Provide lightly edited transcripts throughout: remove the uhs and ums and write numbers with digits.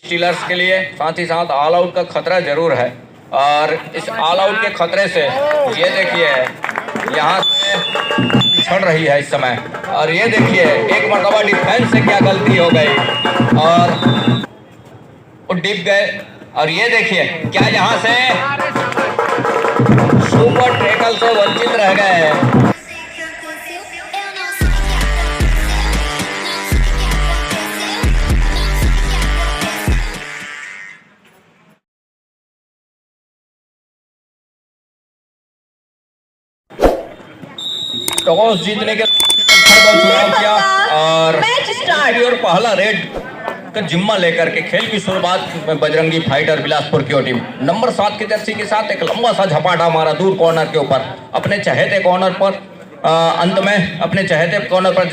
Stealers के लिए साथ ही साथ ऑल आउट का खतरा जरूर है। और इस ऑल आउट के खतरे से ये देखिए यहाँ से पिछड़ रही है इस समय। और ये देखिए एक मरतबा डिफेंस से क्या गलती हो गई और वो डिप गए। और ये देखिए क्या यहाँ से सुपर टैकल से वंचित रह गए। टॉस जीतने के चुनाव किया और पहला रेड का जिम्मा लेकर के खेल की शुरुआत में बजरंगी फाइटर बिलासपुर की टीम नंबर 7 की जर्सी के साथ एक लंबा सा झपाटा मारा दूर कॉर्नर के ऊपर अपने चहेते कॉर्नर पर। अंत में अपने चहेते कॉर्नर पर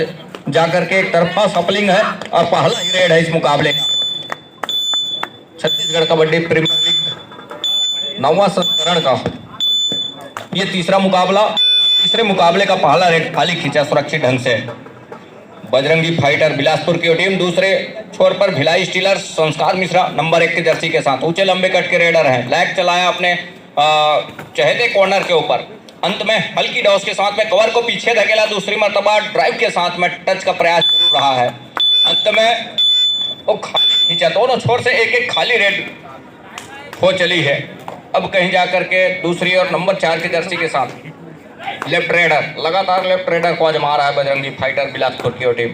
जाकर के एक तरफा सपलिंग है और पहला ही रेड है इस मुकाबले का। छत्तीसगढ़ कबड्डी प्रीमियर लीग 9वां संस्करण का ये तीसरा मुकाबला। तीसरे मुकाबले का पहला रेड खाली खींचा सुरक्षित ढंग से बजरंगी फाइटर बिलासपुर की टीम। दूसरे छोर पर भिलाई स्टीलर्स संस्कार मिश्रा नंबर 1 की जर्सी के साथ ऊंचे लंबे कट के रेडर हैं। लैग चलाया अपने चहेते कॉर्नर के ऊपर। अंत में हल्की डॉस के साथ में कवर को पीछे धकेला। दूसरी मर्तबा ड्राइव के साथ में टच का प्रयास जरूर रहा है। अंत में वो खाली खींचा। दोनों छोर से एक एक खाली रेड हो चली है। अब कहीं जाकर के दूसरी और नंबर 4 की जर्सी के साथ लेफ्ट रेडर लगातार लेफ्ट रेडर को आजमा रहा है बजरंगी फाइटर बिलासपुर की टीम।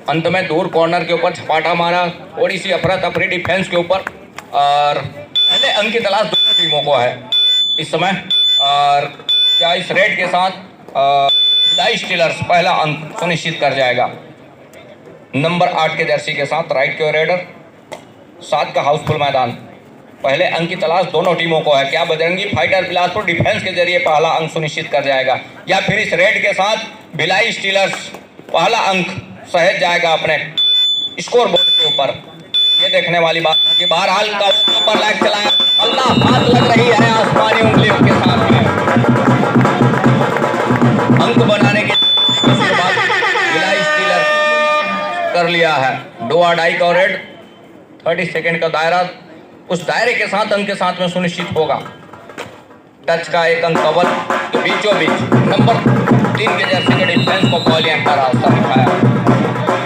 अंत में दूर कॉर्नर के ऊपर झपाटा मारा। थोड़ी सी अफरा तफरी डिफेंस के ऊपर और पहले अंक की तलाश दोनों टीमों को है इस समय। और क्या इस रेड के साथ भिलाई स्टीलर्स पहला अंक सुनिश्चित कर जाएगा। नंबर 8 के जर्सी के साथ राइट के रेडर 7 का हाउसफुल मैदान। पहले अंक की तलाश दोनों टीमों को है। क्या बजरंगी फाइटर बिलासपुर डिफेंस के जरिए पहला अंक सुनिश्चित कर जाएगा या फिर इस रेड के साथ भिलाई स्टीलर्स पहला अंक सहेज जाएगा अपने स्कोर बोर्ड के ऊपर। ये देखने वाली बात है कि बहरहाल का ऊपर लैग चलाया। अल्लाह हाथ लग रही है आसमानी उंगलियों के साथ में अंक बनाने के बाद भिलाई स्टीलर्स कर लिया है। दो अढ़ाई का रेड 30 सेकेंड का दायरा उस दायरे के साथ अंक के साथ में सुनिश्चित होगा। टच का एक अंक कवर तो बीचों बीच नंबर 3 के जर्सी के डिफेंस को पॉलियन का रास्ता दिखाया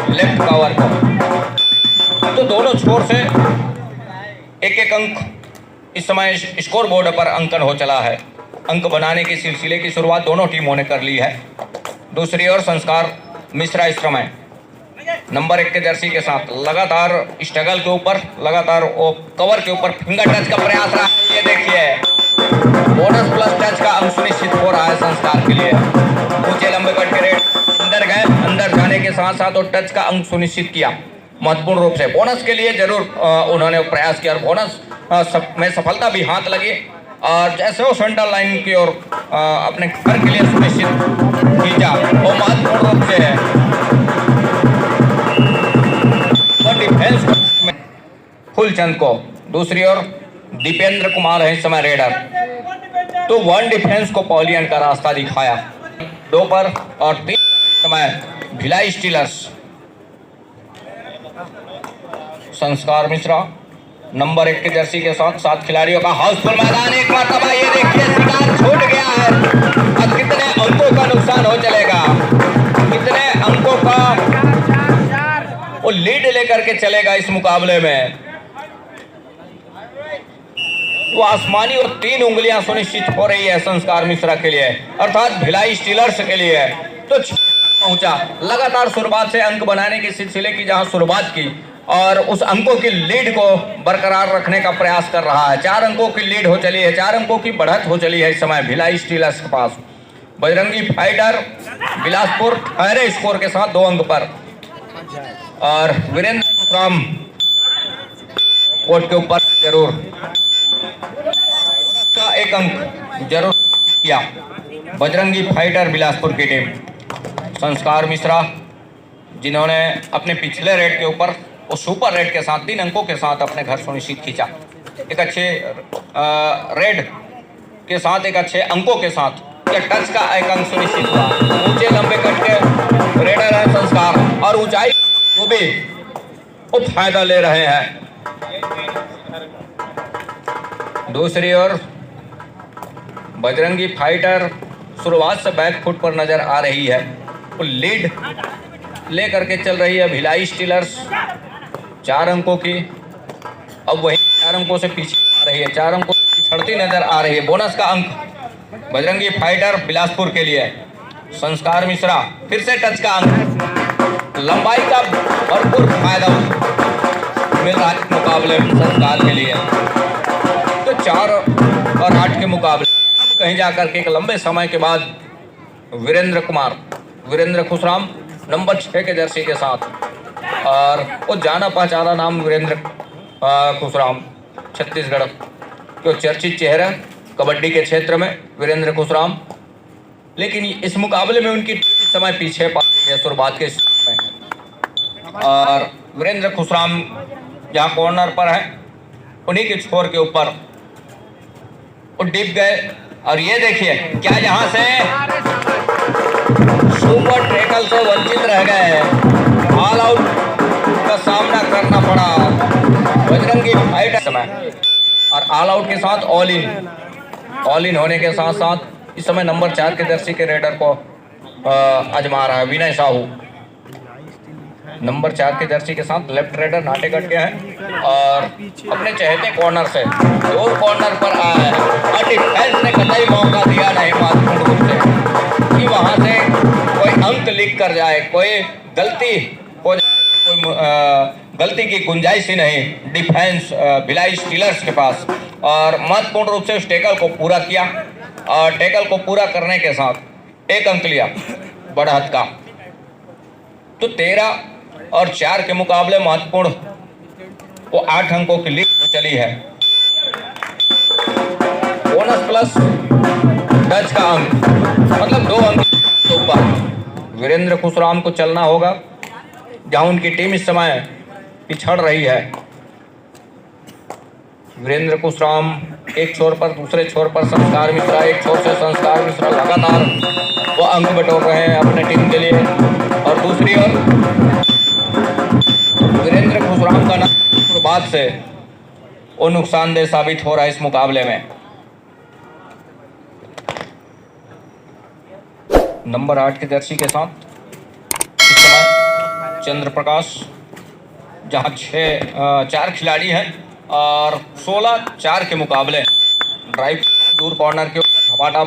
लेफ्ट कवर को। तो दोनों छोर से एक एक अंक इस समय स्कोर बोर्ड पर अंकन हो चला है। अंक बनाने के सिलसिले की शुरुआत दोनों टीमों ने कर ली है। दूसरी ओर संस्कार मिश्रा इस समय नंबर 1 के जर्सी के साथ लगातार स्ट्रगल के ऊपर लगातार वो कवर के ऊपर फिंगर टच का प्रयास रहा है। ये देखिए बोनस प्लस टच का अंक सुनिश्चित हो रहा है संस्कार के लिए। ऊंचे लंबे कट के रेड अंदर गए। अंदर जाने के साथ साथ वो टच का अंक सुनिश्चित किया महत्वपूर्ण रूप से। बोनस के लिए जरूर उन्होंने प्रयास किया और बोनस में सफलता भी हाथ लगी। और जैसे वो सेंटर लाइन की ओर अपने घर के लिए सुनिश्चित खींचा वो महत्वपूर्ण रूप से है। डिफेंस में फुलचंद को दूसरी ओर दीपेंद्र कुमार है इस समय रेडर। तो 1 डिफेंस को पॉलियन का रास्ता दिखाया 2 पर और 3 समय भिलाई स्टीलर्स संस्कार मिश्रा नंबर 1 के जर्सी के साथ 7 खिलाड़ियों का हाउसफुल मैदान। एक मरतबा ये देखिए शिकार छूट गया है। अब कितने अंकों का नुकसान हो चलेगा, कितने अंकों का वो लीड लेकर के चलेगा इस मुकाबले में। तो आसमानी और 3 उंगलियां सुनिश्चित हो रही है संस्कार मिश्रा के लिए अर्थात भिलाई स्टीलर्स के लिए। तो पहुंचा लगातार शुरुआत से अंक बनाने के सिलसिले की जहां शुरुआत की और उस अंकों की लीड को बरकरार रखने का प्रयास कर रहा है। 4 अंकों की लीड हो चली है, 4 अंकों की बढ़त हो चली है इस समय भिलाई स्टीलर्स के पास। बजरंगी फाइटर बिलासपुर ठहरे स्कोर के साथ 2 अंक पर और वीरेंद्र राम कोर्ट के ऊपर जरूर का 1 अंक जरूर किया बजरंगी फाइटर बिलासपुर की टीम। संस्कार मिश्रा जिन्होंने अपने पिछले रेड के ऊपर वो सुपर रेड के साथ 3 अंकों के साथ अपने घर सुनिश्चित खींचा। एक अच्छे रेड के साथ एक अच्छे अंकों के साथ टच का एक अंक सुनिश्चित हुआ। ऊंचे लंबे कट के रेडर है संस्कार और ऊंचाई वो भी वो फायदा ले रहे हैं। दूसरी ओर बजरंगी फाइटर शुरुआत से बैक फुट पर नजर आ रही है। वो लीड लेकर के चल रही है भिलाई स्टीलर्स 4 अंकों की। अब वही 4 अंकों से पीछे आ रही है, 4 अंकों से पिछड़ती नजर आ रही है। बोनस का अंक बजरंगी फाइटर बिलासपुर के लिए। संस्कार मिश्रा फिर से टच का अंक। लंबाई का भरपूर फायदा मिल रहा है मुकाबले में संस्कार के लिए। तो 4 और 8 के मुकाबले अब कहीं जाकर के एक लंबे समय के बाद वीरेंद्र खुशराम नंबर 6 के जर्सी के साथ, और वो जाना पहचाना नाम वीरेंद्र खुशराम, छत्तीसगढ़ के चर्चित चेहरा कबड्डी के क्षेत्र में वीरेंद्र खुशराम। लेकिन इस मुकाबले में उनकी इस समय पीछे पा रही है शुरुआत के में। और वीरेंद्र खुशराम जहाँ कॉर्नर पर है उन्हीं के छोर के ऊपर वो डिप गए। और ये देखिए क्या यहाँ से सुपर टैकल से वंचित रह गए, ऑल आउट का सामना करना पड़ा बजरंगी फाइटर समय। और ऑल आउट के साथ ऑल इन होने के साथ साथ इस समय नंबर 4 के जर्सी के रेडर को आजमा रहा है विनय साहू। नंबर 4 के जर्सी के साथ लेफ्ट रेडर नाटेगढ़ के हैं और अपने चहेते कॉर्नर से दूर कॉर्नर पर आया है। और डिफेंस ने कतई मौका दिया नहीं महत्वपूर्ण रूप से कि वहां से कोई अंक लिख कर जाए, कोई गलती हो जाए, कोई गलती की गुंजाइश ही नहीं डिफेंस भिलाई स्टीलर्स के पास। और महत्वपूर्ण रूप से उस टैकल को पूरा किया और टैकल को पूरा करने के साथ 1 अंक लिया बढ़त का। तो 13 और 4 के मुकाबले महत्वपूर्ण वो 8 अंकों की लीड चली है। बोनस प्लस टच का अंक मतलब 2 अंक के ऊपर वीरेंद्र खुशराम को चलना होगा जहां उनकी टीम इस समय पिछड़ रही है। वीरेंद्र खुशराम एक छोर पर, दूसरे छोर पर संस्कार मिश्रा, एक छोर से संस्कार मिश्रा लगातार वो अंक बटोर रहे हैं अपने टीम के लिए। और दूसरी ओर वीरेंद्र खुशराम का नाम बाद से वो नुकसानदेह साबित हो रहा है इस मुकाबले में। नंबर 8 के जर्सी के साथ इस समय चंद्र प्रकाश, जहां 4 खिलाड़ी हैं और 16-4 के मुकाबले ड्राइव दूर कॉर्नर के झपाटा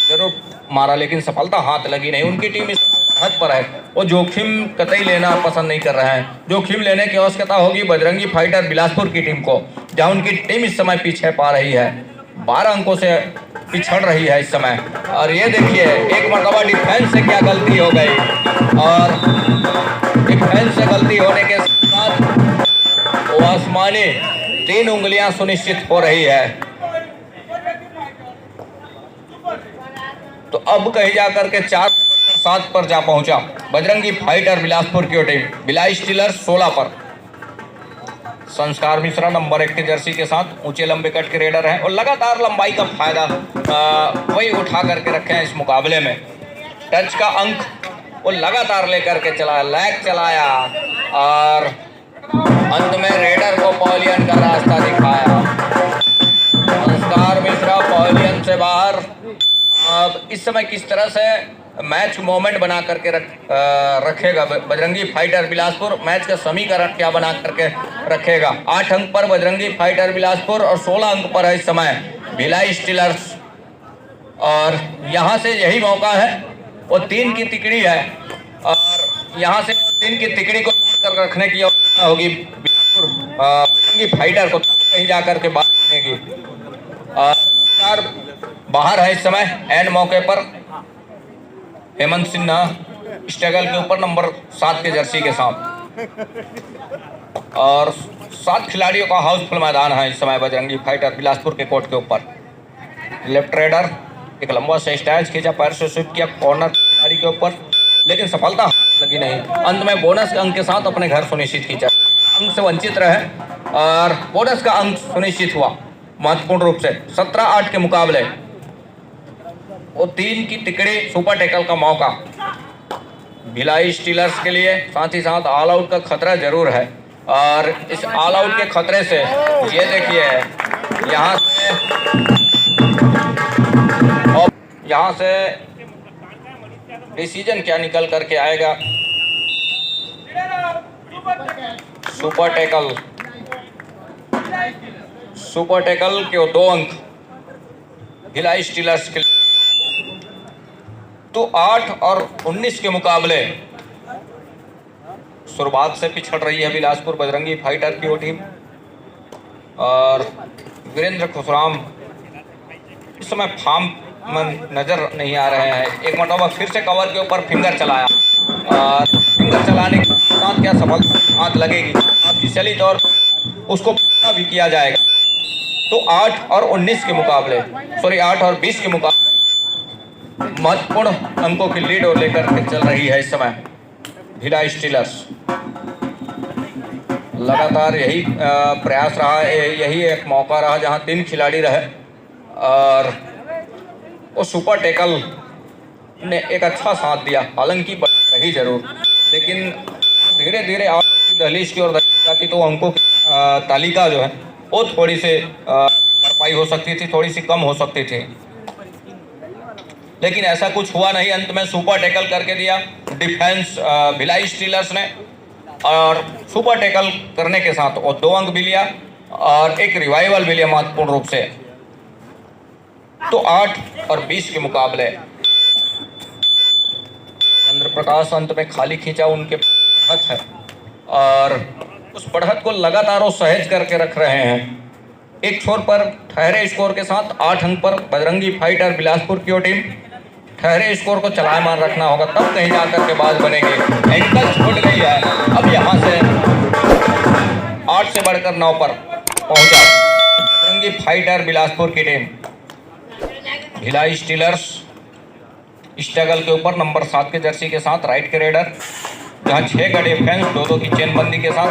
जरूर मारा लेकिन सफलता हाथ लगी नहीं। उनकी टीम इस हद पर है, वो जोखिम कतई लेना पसंद नहीं कर रहे हैं। जोखिम लेने की आवश्यकता होगी बजरंगी फाइटर बिलासपुर की टीम को, जहां उनकी टीम इस समय पीछे पा रही है, 12 अंकों से पिछड़ रही है इस समय। और ये देखिए एक मरतबा डिफेंस से क्या गलती हो गई और डिफेंस से गलती होने के साथ वो आसमानी 3 उंगलियां सुनिश्चित हो रही है। तो अब कहीं जाकर के 4-7 पर जा पहुंचा बजरंगी फाइटर बिलासपुर की टीम। भिलाई स्टीलर्स 16 पर। संस्कार मिश्रा नंबर 1 के जर्सी के साथ ऊंचे लंबे कट के रेडर हैं और लगातार लंबाई का फायदा वही उठा करके रखे हैं इस मुकाबले में। टच का अंक वो लगातार लेकर के चला, लैग चलाया और अंत में रेडर को पॉलियन का रास्ता दिखाया। संस्कार मिश्रा पॉलियन से बाहर। अब इस समय किस तरह से मैच मोमेंट बना करके रखेगा बजरंगी फाइटर बिलासपुर, मैच का समीकरण क्या बना करके रखेगा। 8 अंक पर बजरंगी फाइटर बिलासपुर और 16 अंक पर है इस समय भिलाई स्टीलर्स। और यहाँ से यही मौका है, वो 3 की तिकड़ी है और यहाँ से 3 की तिकड़ी को कर रखने की आवश्यकता होगी बजरंगी फाइटर को, कहीं जाकर के बात करने की। बाहर है इस समय एंड मौके पर हेमंत सिन्हा स्ट्रगल के ऊपर नंबर 7 के जर्सी के साथ। और 7 खिलाड़ियों का हाउसफुल मैदान है इस समय बजरंगी फाइटर बिलासपुर के कोर्ट के ऊपर। लेफ्ट रेडर एक लंबा से स्टैच खींचा, पैर से स्विप किया कॉर्नर खिलाड़ी के ऊपर, लेकिन सफलता लगी नहीं। अंत में बोनस के अंक के साथ अपने घर सुनिश्चित खींचा, अंक से वंचित रहे और बोनस का अंक सुनिश्चित हुआ महत्वपूर्ण रूप से। 17-8 के मुकाबले वो 3 की तिकड़ी सुपर टैकल का मौका भिलाई स्टीलर्स के लिए, साथ ही साथ ऑल आउट का खतरा जरूर है। और इस ऑल आउट के खतरे से ये देखिए यहाँ से डिसीजन क्या निकल करके आएगा। सुपर टैकल के 2 अंक भिलाई स्टीलर्स के। तो 8 और 19 के मुकाबले शुरुआत से पिछड़ रही है बिलासपुर बजरंगी फाइटर की वो टीम। और वीरेंद्र खुशराम इस समय फॉर्म में नजर नहीं आ रहे हैं। एक मरतबा फिर से कवर के ऊपर फिंगर चलाया और फिंगर चलाने के साथ क्या सफल हाथ लगेगी ऑफिशियली तौर उसको पूरा भी किया जाएगा। तो 8 और 19 के मुकाबले 8 और 20 के मुकाबले महत्वपूर्ण अंकों की लीड और लेकर के चल रही है इस समय भिलाई स्टीलर्स। लगातार यही प्रयास रहा है, यही एक मौका रहा जहां 3 खिलाड़ी रहे और वो सुपर टैकल ने एक अच्छा साथ दिया। हालांकि रही जरूर, लेकिन धीरे धीरे दहलीज की ओर जाती तो अंकों की तालिका जो है वो थोड़ी सी भरपाई हो सकती थी, थोड़ी सी कम हो सकती थी, लेकिन ऐसा कुछ हुआ नहीं। अंत में सुपर टैकल करके दिया डिफेंस भिलाई स्टीलर्स ने और सुपर टैकल करने के साथ वो 2 अंक भी लिया और एक रिवाइवल भी लिया महत्वपूर्ण रूप से। तो 8 और 20 के मुकाबले चंद्र प्रकाश अंत में खाली खींचा उनके बढ़त है और उस बढ़त को लगातार वो सहेज करके रख रहे हैं। एक छोर पर ठहरे स्कोर के साथ 8 अंक पर बजरंगी फाइटर बिलासपुर की वो टीम। ठहरे स्कोर को चलायमान रखना होगा तब कहीं जाकर के बात बनेगी। एंकल छूट गई है, अब यहाँ से 8 से बढ़कर 9 पर पहुंचा बजरंगी फाइटर बिलासपुर की टीम। भिलाई स्टीलर्स स्ट्रगल के ऊपर नंबर 7 के जर्सी के साथ राइट के रेडर, जहां 6 का डिफेंस 2-2 की चेनबंदी के साथ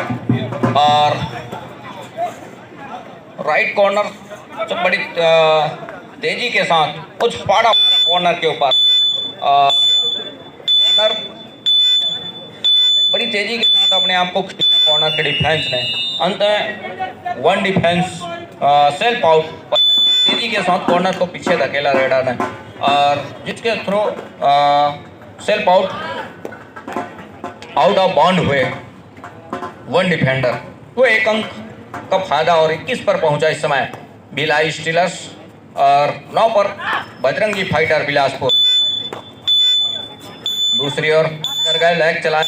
और राइट कॉर्नर तो बड़ी तेजी के साथ कुछ पाड़ा कॉर्नर के ऊपर कॉर्नर बड़ी तेजी के साथ अपने आप को कॉर्नर के डिफेंस ने। अंत में 1 डिफेंस सेल्फ आउट तेजी के साथ कॉर्नर को पीछे धकेला रेडर ने और जिसके through self out of bound हुए 1 डिफेंडर। तो 1 अंक का फायदा और 21 पर पहुंचा इस समय भिलाई स्टीलर्स और 9 पर बजरंगी फाइटर बिलासपुर। दूसरी ओर गए लैग चलाया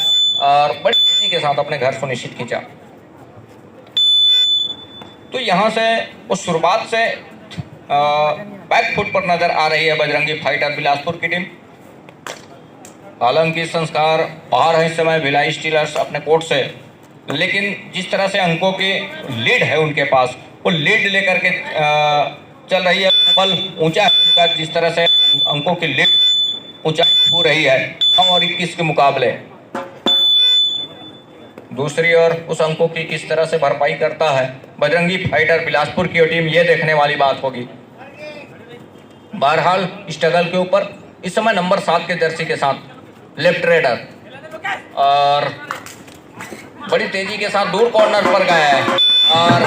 और बड़ी तेजी के साथ अपने घर सुनिश्चित खींचा। तो यहाँ से उस शुरुआत से बैक फुट पर नजर आ रही है बजरंगी फाइटर बिलासपुर की टीम। हालांकि संस्कार बाहर है इस समय भिलाई स्टीलर्स अपने कोर्ट से, लेकिन जिस तरह से अंकों की लीड है उनके पास, वो लीड लेकर के चल रही है। बल ऊंचा है जिस तरह से अंकों की लीड ऊंचा हो रही है 9 और 21 के मुकाबले। दूसरी ओर उस अंकों की किस तरह से भरपाई करता है बजरंगी फाइटर बिलासपुर की टीम, ये देखने वाली बात होगी। बहरहाल स्ट्रगल के ऊपर इस समय नंबर 7 के जर्सी के साथ लेफ्ट रेडर और बड़ी तेजी के साथ दूर कॉर्नर पर गया है और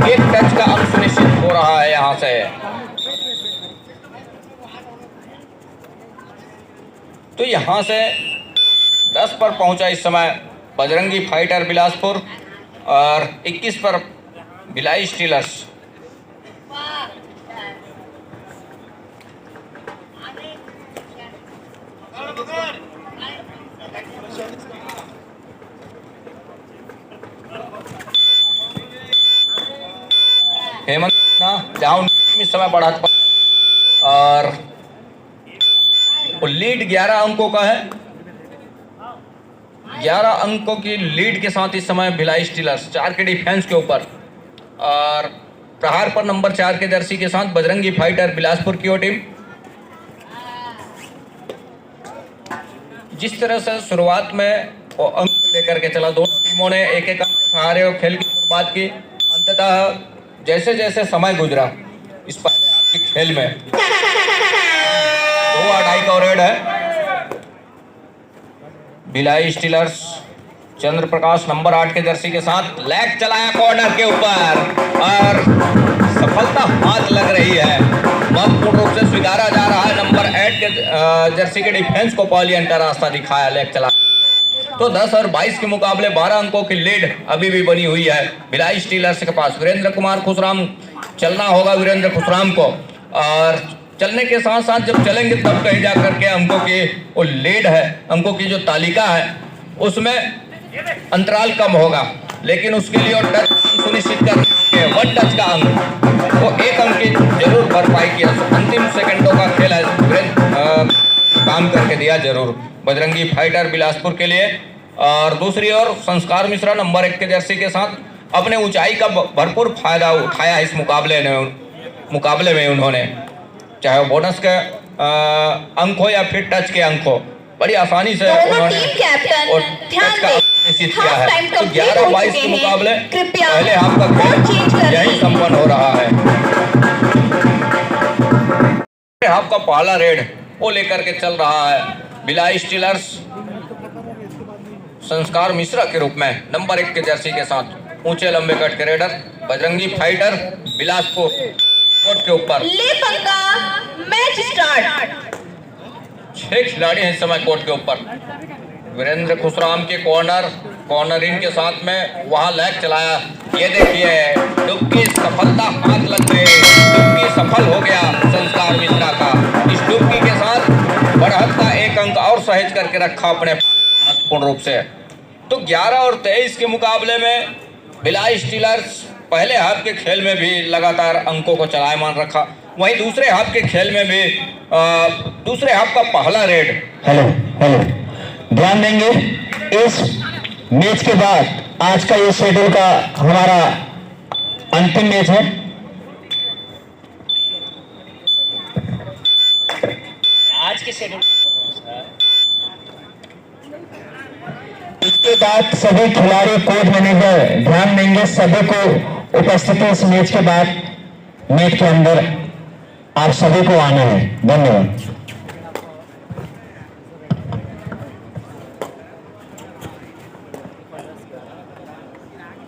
एक टच का अंक सुनिश्चित हो रहा है यहां से। तो यहां से 10 पर पहुंचा इस समय बजरंगी फाइटर बिलासपुर और 21 पर भिलाई स्टीलर्स। हेमंत जहां उनकी इस समय बढ़त पर और लीड 11 अंकों का है। 11 अंकों की लीड के साथ इस समय भिलाई स्टीलर्स 4 के डिफेंस के ऊपर और प्रहार पर नंबर 4 के जर्सी के साथ बजरंगी फाइटर बिलासपुर की टीम। जिस तरह से शुरुआत में वो अंक लेकर के चला, दोनों टीमों ने एक एक अंक सहारे और खेल की शुरुआत की। अंततः जैसे जैसे समय गुजरा इस खेल में 2 2.5 का रेड है भिलाई स्टीलर्स चंद्र प्रकाश नंबर 8 के जर्सी के साथ लेग चलाया कॉर्नर के ऊपर और सफलता हाथ लग रही है, महत्वपूर्ण रूप से स्वीकारा जा रहा है। नंबर 8 के जर्सी के डिफेंस को पॉलियन का रास्ता दिखाया लेग चला। तो 10 और 22 के मुकाबले 12 अंकों की लीड अभी भी बनी हुई है भिलाई स्टीलर्स के पास। वीरेंद्र कुमार खुशराम चलना होगा वीरेंद्र खुशराम को, और चलने के साथ साथ जब चलेंगे तब कहीं जा करके अंकों की वो लीड है, अंकों की जो तालिका है उसमें अंतराल कम होगा, लेकिन उसके लिए और टच सुनिश्चित करके 1 टच का अंक वो 1 अंक की जरूर भरपाई किया। अंतिम सेकंडों का खेल है, काम करके दिया जरूर बजरंगी फाइटर बिलासपुर के लिए। और दूसरी ओर संस्कार मिश्रा नंबर 1 के जर्सी के साथ अपने ऊंचाई का भरपूर फायदा उठाया इस मुकाबले में उन्होंने, चाहे वो बोनस के अंक हो या फिर टच के अंक हो, बड़ी आसानी से उन्होंने और टच का निश्चित किया है। तो 11-22 के मुकाबले पहले हाफ का खेल यही संपन्न हो रहा है। हाफ का पहला रेड वो लेकर के चल रहा है भिलाई स्टीलर्स संस्कार मिश्रा के रूप में नंबर 1 के जर्सी के साथ ऊंचे लंबे कट के raider Bajrangi fighter Bilaspur court के ऊपर। Match start. 6 खिलाड़ी हैं इस समय कोर्ट के ऊपर। वीरेंद्र खुशराम के कॉर्नरिंग के साथ में वहां लेग चलाया, ये देखिए डुबकी सफलता हाथ लग गई, डुबकी सफल हो गया संस्कार मिश्रा का। इस डुबकी के साथ बढ़त का 1 अंक और सहेज करके रखा अपने पूर्ण रूप से। तो 11 और 23 के मुकाबले में भिलाई स्टीलर्स पहले हाफ के खेल में भी लगातार अंकों को चलायमान रखा, वहीं दूसरे हाफ के खेल में भी दूसरे हाफ का पहला रेड। हेलो ध्यान देंगे, इस मैच के बाद आज का ये शेड्यूल का हमारा अंतिम मैच है। आज के शेड्यूल इसके बाद सभी खिलाड़ी कोच मैनेजर ध्यान देंगे, सभी को उपस्थिति इस मैच के बाद मैच के अंदर आप सभी को आना है। धन्यवाद।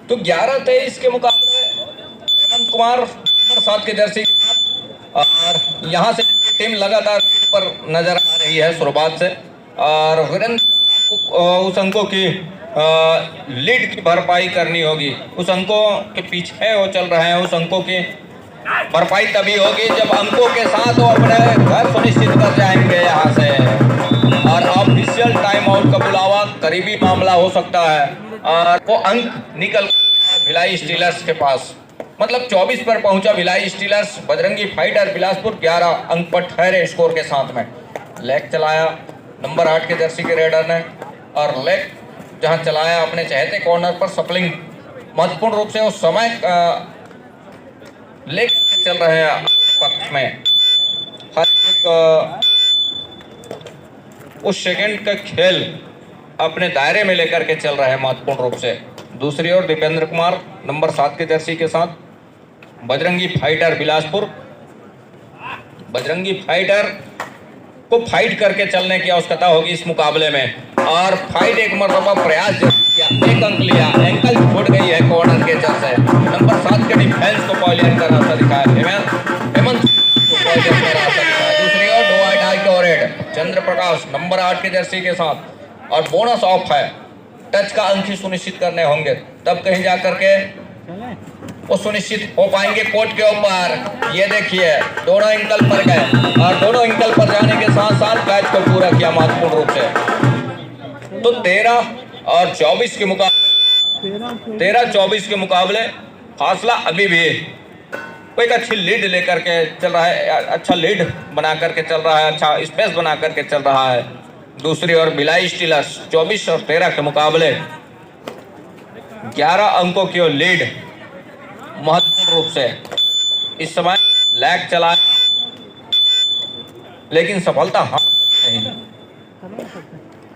तो 11-23 के मुकाबले हेमंत कुमार नंबर 7 के जर्सी और यहां से टीम लगातार पर नजर आ रही है शुरुआत से, और वीरेंद्र को उस अंकों की लीड की भरपाई करनी होगी। उस अंकों के पीछे वो चल रहे हैं, उस अंकों की भरपाई तभी होगी जब अंकों के साथ वो अपने घर सुनिश्चित कर जाएंगे यहाँ से। और ऑफिशियल टाइम आउट का बुलावा करीबी मामला हो सकता है, और वो अंक निकल भिलाई स्टीलर्स के पास, मतलब 24 पर पहुंचा भिलाई स्टीलर्स। बजरंगी फाइटर बिलासपुर 11 अंक पर ठहरे स्कोर के साथ में। लेग चलाया नंबर 8 के जर्सी के रेडर ने, और लेग जहां चलाया अपने चहेते कॉर्नर पर सपलिंग महत्वपूर्ण रूप से उस समय लेग चल रहे हैं पक्ष में, हर एक उस सेकंड का खेल अपने दायरे में लेकर के चल रहे हैं महत्वपूर्ण रूप से। दूसरी ओर दीपेंद्र कुमार नंबर 7 के जर्सी के साथ बजरंगी फाइटर बिलासपुर। बजरंगी फाइटर को फाइट करके चलने की आवश्यकता होगी इस मुकाबले में, और फाइट एक मरतबा प्रयास किया, 1 अंक लिया, एंकल छूट गई है कॉर्नर के चल से। नंबर 7 के डिफेंस को पॉलियन का रास्ता दिखाया हेमंत को पॉलियन का रास्ता दिखाया। दूसरी ओर डोआई को रेड चंद्र प्रकाश नंबर 8 के जर्सी के साथ, और बोनस ऑफ है, टच का अंक ही सुनिश्चित करने होंगे, तब कहीं जा करके वो सुनिश्चित हो पाएंगे कोर्ट के ऊपर। ये देखिए दोनों एंकल पर गए, और दोनों एंकल पर जाने के साथ साथ कैच को पूरा किया महत्वपूर्ण रूप से। तो 13 और 24 के मुकाबले 13-24 के मुकाबले फासला अभी भी कोई अच्छी लीड लेकर के चल रहा है, अच्छा लीड बना करके चल रहा है, अच्छा स्पेस बना करके चल रहा है। दूसरी ओर भिलाई स्टीलर्स 24 और 13 के मुकाबले 11 अंकों की ओर लीड महत्वपूर्ण रूप से इस समय लैग चला, लेकिन सफलता नहीं।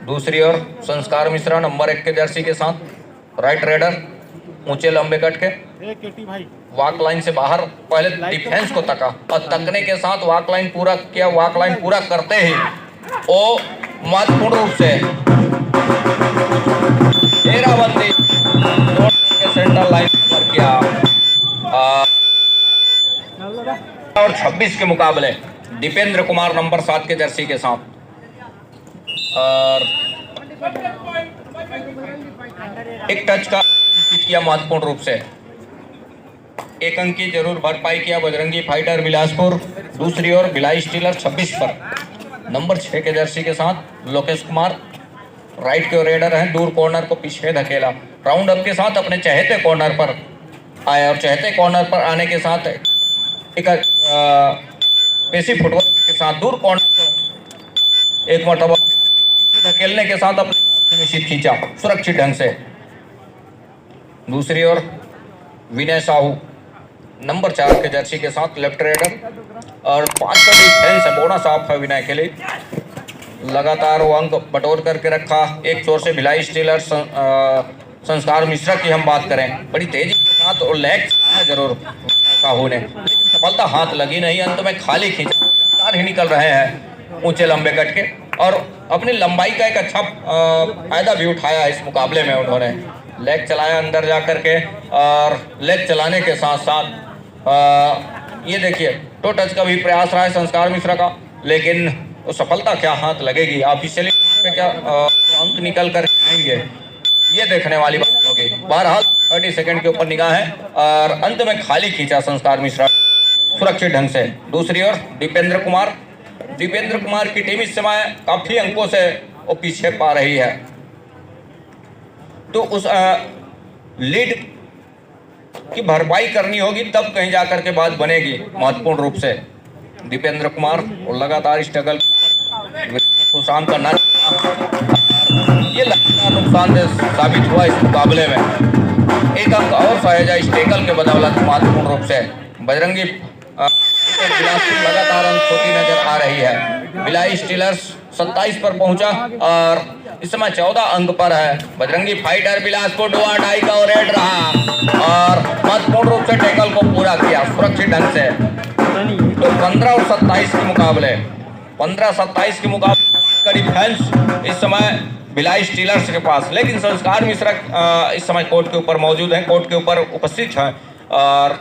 दूसरी ओर संस्कार मिश्रा नंबर 1 के जर्सी के साथ राइट रेडर ऊंचे लंबे कट के वाक लाइन से बाहर पहले डिफेंस को तका, और तकने के साथ वाक लाइन पूरा किया। वाक लाइन पूरा करते ही वो महत्वपूर्ण रूप से 13 घेराबंदी के सेंटर लाइन पर किया। और 26 के मुकाबले दीपेंद्र कुमार नंबर 7 के जर्सी के साथ। और एक टच का किया महत्वपूर्ण रूप से, एक अंक की जरूर भरपाई किया बजरंगी फाइटर बिलासपुर। दूसरी ओर भिलाई स्टीलर 26 पर नंबर 6 के जर्सी के साथ लोकेश कुमार राइट के रेडर हैं, दूर कॉर्नर को पीछे धकेला, राउंड अप के साथ अपने चहेते कॉर्नर पर आए और चहेते कॉर्नर पर आने के साथ एक पेशी फुटबॉल के साथ दूर कॉर्नर को एक मरतबा धकेलने के साथ अपने निश्चित खींचा सुरक्षित ढंग से। दूसरी ओर विनय साहू नंबर 4 के जर्सी के साथ लेफ्ट रेडर और 5 का डिफेंस है, बोनस ऑफ है विनय के लिए। लगातार वो अंक बटोर करके रखा। एक छोर से भिलाई स्टीलर संस्कार मिश्रा की हम बात करें, बड़ी तेजी के साथ और लेग जरूर साहू ने, सफलता हाथ लगी नहीं, अंत में खाली खींचा ही निकल रहे हैं ऊंचे लंबे कट के और अपनी लंबाई का एक अच्छा फायदा भी उठाया इस मुकाबले में। उन्होंने लेग चलाया अंदर जा करके और लेग चलाने के साथ साथ ये देखिए टो टच का भी प्रयास रहा है संस्कार मिश्रा का, लेकिन वो सफलता क्या हाथ लगेगी, ऑफिशियली क्या अंक निकल कर आएंगे, ये देखने वाली बात होगी। बहरहाल 30 सेकंड के ऊपर निगाह है और अंत में खाली खींचा संस्कार मिश्रा सुरक्षित ढंग से। दूसरी ओर दीपेंद्र कुमार की टीम इस समय काफी अंकों से वो पीछे पा रही है, तो उस लीड की भरपाई करनी होगी, तब कहीं जाकर के बात बनेगी महत्वपूर्ण रूप से। दीपेंद्र कुमार और लगातार स्ट्रगल को शाम करना, ये लगातार नुकसानदेह साबित हुआ इस मुकाबले में। एक अंक और सहेजा इस टेकल के बदौलत महत्वपूर्ण रूप से। बजरंगी बिलासपुर लगातार अंक होती नजर आ रही है। भिलाई स्टीलर्स 27 पर पहुंचा और इस समय 14 अंक पर है। बजरंगी फाइटर बिलासपुर डुआ डाई का रेड रहा और महत्वपूर्ण रूप से टेकल को पूरा किया सुरक्षित ढंग से। तो 15 और 27 के मुकाबले 15-27 के मुकाबले का डिफेंस इस समय भिलाई स्टीलर्स के पास, लेकिन संस्कार मिश्रा इस समय कोर्ट के ऊपर मौजूद हैं, कोर्ट के ऊपर उपस्थित हैं और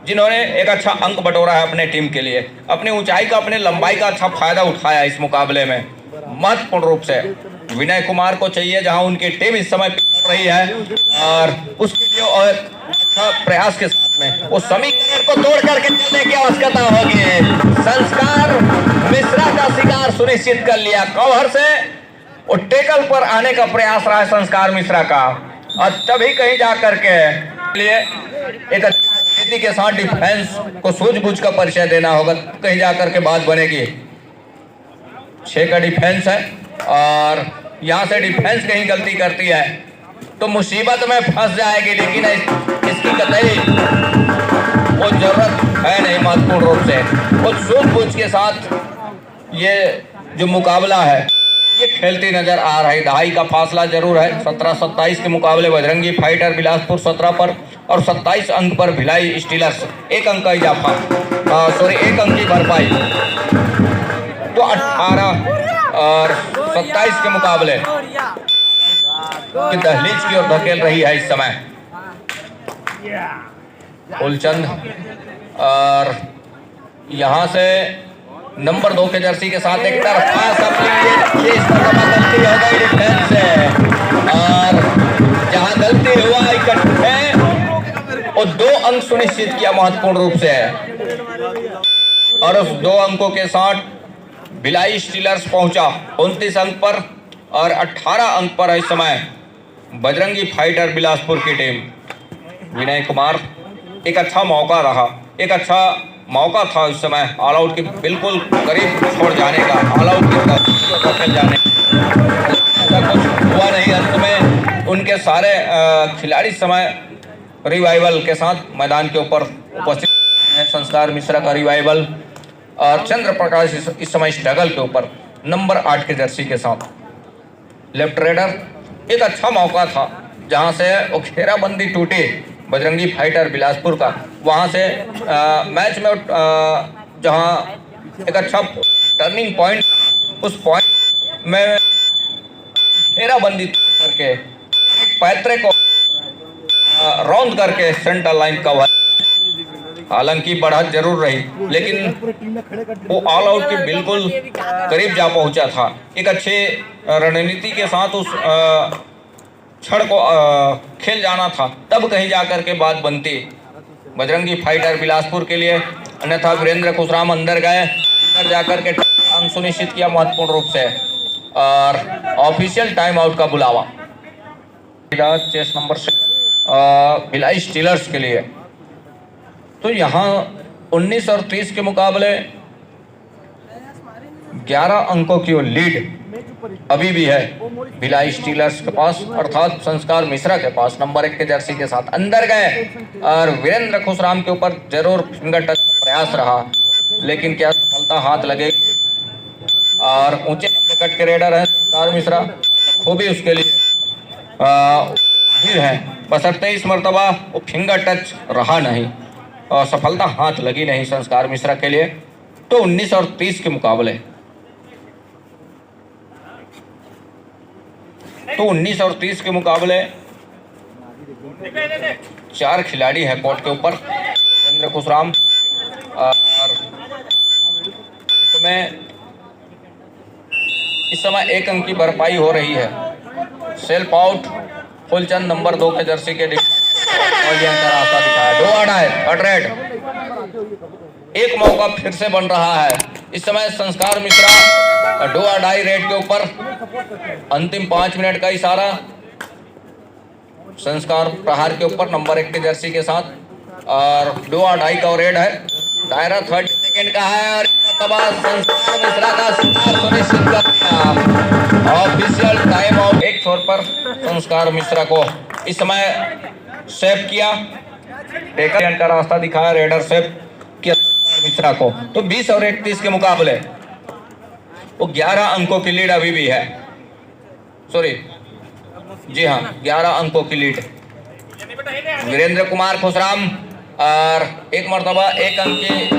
जिन्होंने एक अच्छा अंक बटोरा है अपने टीम के लिए, अपनी ऊंचाई का अपने लंबाई का अच्छा फायदा उठाया इस मुकाबले में महत्वपूर्ण रूप से। विनय कुमार को चाहिए जहां उनकी टीम इस समय कर रही है और उसके लिए और अच्छा प्रयास के साथ में उस समीकरण को तोड़ करके चलने की आवश्यकता होगी। संस्कार मिश्रा का शिकार सुनिश्चित कर लिया, कवर से और टेकल पर आने का प्रयास रहा है संस्कार मिश्रा का और तभी कहीं जा करके लिए एक स्थिति के साथ डिफेंस को सूझबूझ का परिचय देना होगा, कहीं जाकर के बात बनेगी। 6 का डिफेंस है और यहाँ से डिफेंस कहीं गलती करती है तो मुसीबत में फंस जाएगी, लेकिन इसकी कतई वो जरूरत है नहीं। महत्वपूर्ण रूप से वो सूझबूझ के साथ ये जो मुकाबला है ये खेलती नजर आ रही। दहाई का फासला जरूर है। 17-27 के मुकाबले बजरंगी फाइटर बिलासपुर 17 पर और 27 अंक पर भिलाई स्टीलर्स, 1 अंक का इजाफा, एक अंक की भरपाई, तो 18 और 27 के मुकाबले की दहलीज की ओर धकेल रही है इस समय फुलचंद। और यहाँ से नंबर 2 के जर्सी के साथ एक तरफा गलती हो गई डिफेंस से और जहां गलती हुआ इकट्ठे और 2 अंक सुनिश्चित किया महत्वपूर्ण रूप से और उस 2 अंकों के साथ भिलाई स्टीलर्स पहुंचा 29 अंक पर और 18 अंक पर है इस समय बजरंगी फाइटर बिलासपुर की टीम। विनय कुमार एक अच्छा मौका रहा, एक अच्छा मौका था इस समय ऑल आउट के बिल्कुल करीब छोड़ जाने का, ऑल आउट की जाने ऐसा कुछ हुआ नहीं। अंत में उनके सारे खिलाड़ी समय रिवाइवल के साथ मैदान के ऊपर उपस्थित हैं। संस्कार मिश्रा का रिवाइवल और चंद्र प्रकाश इस समय स्ट्रगल के ऊपर नंबर 8 के जर्सी के साथ लेफ्ट रेडर। एक अच्छा मौका था जहां से वो घेराबंदी टूटी बजरंगी फाइटर बिलासपुर का, वहां से मैच में जहां एक अच्छा टर्निंग पॉइंट, उस पॉइंट में घेराबंदी करके पैतरे को राउंड करके सेंटर लाइन कवर। हालांकि बढ़त जरूर रही, लेकिन वो ऑल आउट के बिल्कुल करीब जा पहुंचा था। एक अच्छे रणनीति के साथ उस क्षण को खेल जाना था, तब कहीं जाकर के बात बनती बजरंगी फाइटर बिलासपुर के लिए। अन्यथा वीरेंद्र खुशराम अंदर गए, अंदर जाकर के अंक सुनिश्चित किया महत्वपूर्ण रूप से, और ऑफिशियल टाइम आउट का बुलावा चेस नंबर से भिलाई स्टीलर्स के लिए। तो यहाँ 19 और 30 के मुकाबले 11 अंकों की लीड अभी भी है भिलाई स्टीलर्स के पास, अर्थात संस्कार मिश्रा के पास नंबर 1 के जर्सी के साथ। अंदर गए और वीरेंद्र खुशराम के ऊपर जरूर फिंगर टच का प्रयास रहा, लेकिन क्या सफलता हाथ लगेगी। और ऊंचे कट के रेडर हैं संस्कार मिश्रा, खूबी उसके लिए है, बशर्ते इस मर्तबा वो फिंगर टच रहा नहीं और सफलता हाथ लगी नहीं संस्कार मिश्रा के लिए। तो 19 और 30 के मुकाबले 4 खिलाड़ी हैं कोर्ट के ऊपर। वीरेंद्र खुशराम और में इस समय 1 अंक की भरपाई हो रही है। सेल्फ आउट फुलचंद नंबर 2 के जर्सी के रास्ता दिखाया। दो आड़ा है अटरेट, एक मौका फिर से बन रहा है। इस समय संस्कार मिश्रा डो अडाई रेड के ऊपर, अंतिम 5 मिनट का इशारा संस्कार प्रहार के ऊपर नंबर 1 के जर्सी के साथ, और डो अडाई का रेड है। दायरा 30 सेकेंड का है और संस्कार मिश्रा का स्कोर सुनिश्चित कर दिया। Official time out. एक छोर पर संस्कार मिश्रा को इस समय सेव किया, टेकर का रास्ता दिखाया, रेडर सेव किया मिश्रा को। तो 20 और 31 के मुकाबले वो 11 अंकों की लीड अभी भी है। सॉरी, जी हाँ, 11 अंकों की लीड। वीरेंद्र कुमार खुशराम और एक मर्तबा 1 अंक की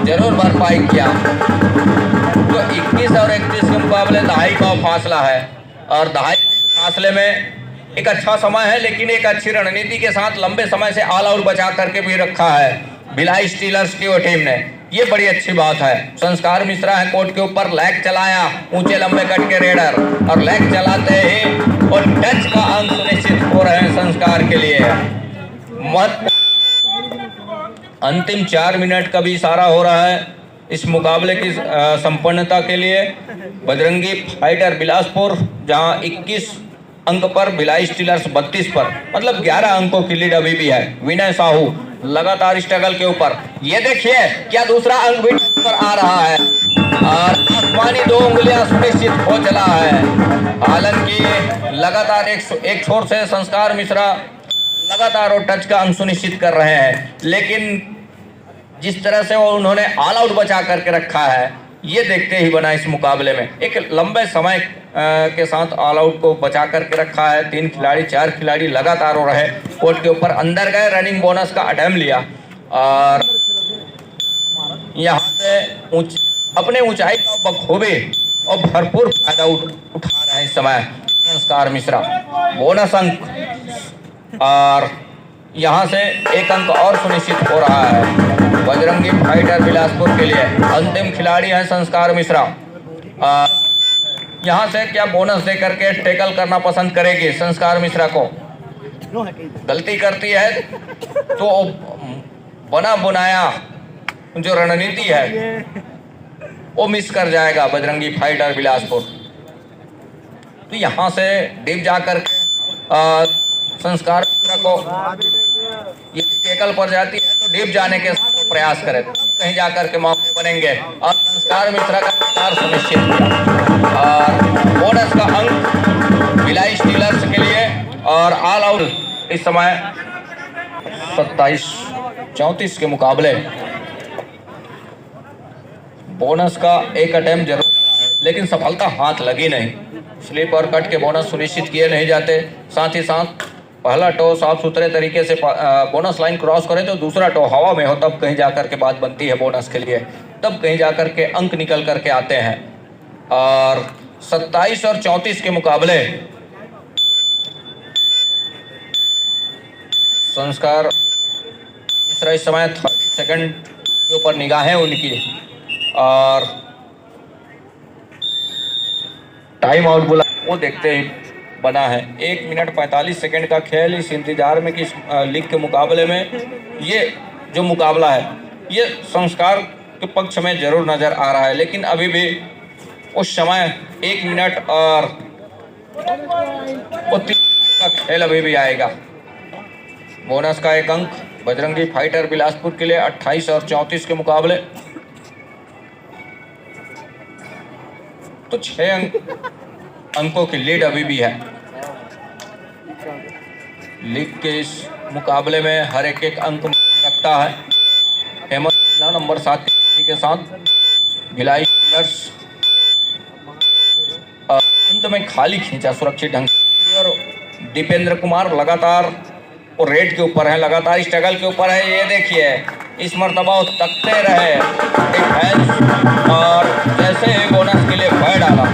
जरूर भरपाई किया। तो 21 और 31 के मुकाबले दहाई का फासला है, और दहाई फासले में एक अच्छा समय है, लेकिन एक अच्छी रणनीति के साथ लंबे समय से ऑल आउट बचा करके भी रखा है भिलाई स्टीलर्स की वो टीम ने। ये बड़ी अच्छी बात है। संस्कार मिश्रा है कोर्ट के ऊपर, लेग चलाया, ऊंचे लंबे कट के रेडर, और लेग चलाते ही और टच का अंक सुनिश्चित हो रहे हैं संस्कार के लिए। अंतिम 4 मिनट का भी इशारा हो रहा है इस मुकाबले की संपन्नता के लिए। बजरंगी फाइटर बिलासपुर जहां 21 अंक पर, भिलाई स्टीलर्स 32 पर, मतलब 11 अंकों की लीड अभी भी है। विनय साहू लगातार स्ट्रगल के ऊपर, ये देखिए क्या दूसरा अंक भी पर आ रहा है, और आसमानी 2 उंगलियां सुनिश्चित हो चला है। हालांकि लगातार एक छोर से संस्कार मिश्रा लगातार वो टच का अंक सुनिश्चित कर रहे हैं, लेकिन जिस तरह से वो उन्होंने ऑल आउट बचा करके रखा है, ये देखते ही बना इस मुकाबले में। एक लंबे समय के साथ ऑल आउट को बचा करके रखा है। 3 खिलाड़ी 4 खिलाड़ी लगातार हो रहे कोर्ट के ऊपर। अंदर गए, रनिंग बोनस का अटेम्प्ट लिया, और यहाँ से अपने ऊंचाई का बखूबी और भरपूर फायदा उठा रहे हैं इस समय संस्कार मिश्रा। बोनस अंक, और यहाँ से 1 अंक और सुनिश्चित हो रहा है बजरंगी फाइटर बिलासपुर के लिए। अंतिम खिलाड़ी हैं संस्कार मिश्रा। यहाँ से क्या बोनस दे करके टैकल करना पसंद करेगी संस्कार मिश्रा को? गलती करती है तो बना बुनाया जो रणनीति है वो मिस कर जाएगा बजरंगी फाइटर बिलासपुर। तो यहाँ से डीप जाकर संस्कार मिश्रा को ये टैकल पर जाती है तो डीप जाने के प्रयास करें, कहीं जाकर के मौके बनेंगे, और संस्कार मिश्रा का प्रचार सुनिश्चित किया। और बोनस का अंक भिलाई स्टीलर्स के लिए, और ऑल आउट इस समय 27-34 के मुकाबले बोनस का 1 अटेम्प्ट जरूर, लेकिन सफलता हाथ लगी नहीं। स्लिप और कट के बोनस सुनिश्चित किए नहीं जाते। साथ ही साथ पहला टो साफ सुथरे तरीके से बोनस लाइन क्रॉस करे तो दूसरा टो हवा में हो, तब कहीं जाकर के बात बनती है बोनस के लिए, तब कहीं जाकर के अंक निकल करके आते हैं। और 27 और 34 के मुकाबले संस्कार मिश्रा इस समय 30 सेकंड के ऊपर निगाहें उनकी, और टाइम आउट बोला वो देखते ही बना है। 1 मिनट 45 सेकंड का खेल इस इंतजार में कि इस लीग के मुकाबले में ये जो मुकाबला है ये संस्कार के पक्ष में जरूर नज़र आ रहा है, लेकिन अभी भी उस समय 1 मिनट और 30 का खेल अभी भी आएगा। बोनस का 1 अंक बजरंगी फाइटर बिलासपुर के लिए 28 और 34 के मुकाबले, तो 6 अंकों की लीड अभी भी है। लीग के इस मुकाबले में हर एक अंक रखता है। हेमंत नंबर 7 के साथ भिलाई स्टीलर्स अंत में खाली खींचा सुरक्षित ढंग से, और दीपेंद्र कुमार लगातार वो रेड के ऊपर है, लगातार स्ट्रगल के ऊपर है। ये देखिए इस मरतबा वो तकते रहे डिफेंस, और जैसे ही बोनस के लिए पैर डाला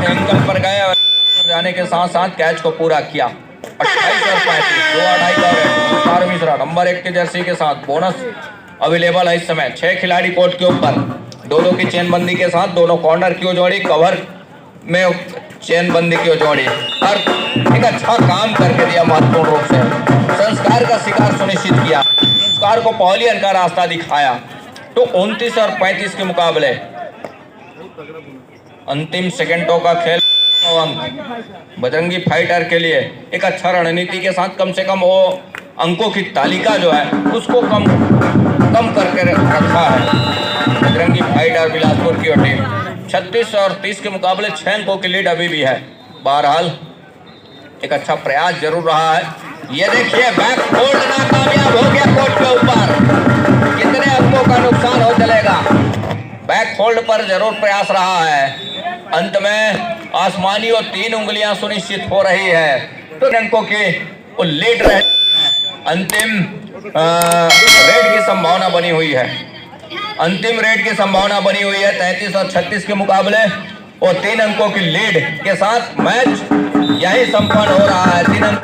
एंगल पर गए और जाने के साथ साथ कैच को पूरा किया। 28 और 35 2-2 का संस्कार मिश्रा नंबर 1 के जर्सी के साथ बोनस अवेलेबल है इस समय। 6 खिलाड़ी कोर्ट के ऊपर, दोनों की चेनबंदी के साथ, दोनों कॉर्नर की जोड़ी, कवर में चेनबंदी की जोड़ी, और एक अच्छा काम करके दिया महत्वपूर्ण रूप से। संस्कार का शिकार सुनिश्चित किया, संस्कार को पहलियन का रास्ता दिखाया। तो 29 और 35 के मुकाबले अंतिम सेकंडों का खेल बजरंगी फाइटर के लिए एक अच्छा रणनीति के साथ कम से कम वो अंकों की तालिका जो है उसको कम करके रखा है बजरंगी फाइटर बिलासपुर की टीम। 36 और 30 के मुकाबले 6 अंकों की लीड अभी भी है। बहरहाल एक अच्छा प्रयास जरूर रहा है। ये देखिए बैक होल्ड नाकामयाब हो गया कोर्ट के ऊपर, कितने अंकों का नुकसान हो चलेगा। बैक होल्ड पर जरूर प्रयास रहा है, अंत में आसमानी और 3 उंगलियां सुनिश्चित हो रही है, तो अंकों की वो लीड रहे। अंतिम रेड की संभावना बनी हुई है, अंतिम रेड की संभावना बनी हुई है। 33 और 36 के मुकाबले और 3 अंकों की लीड के साथ मैच यही संपन्न हो रहा है। 3 अंक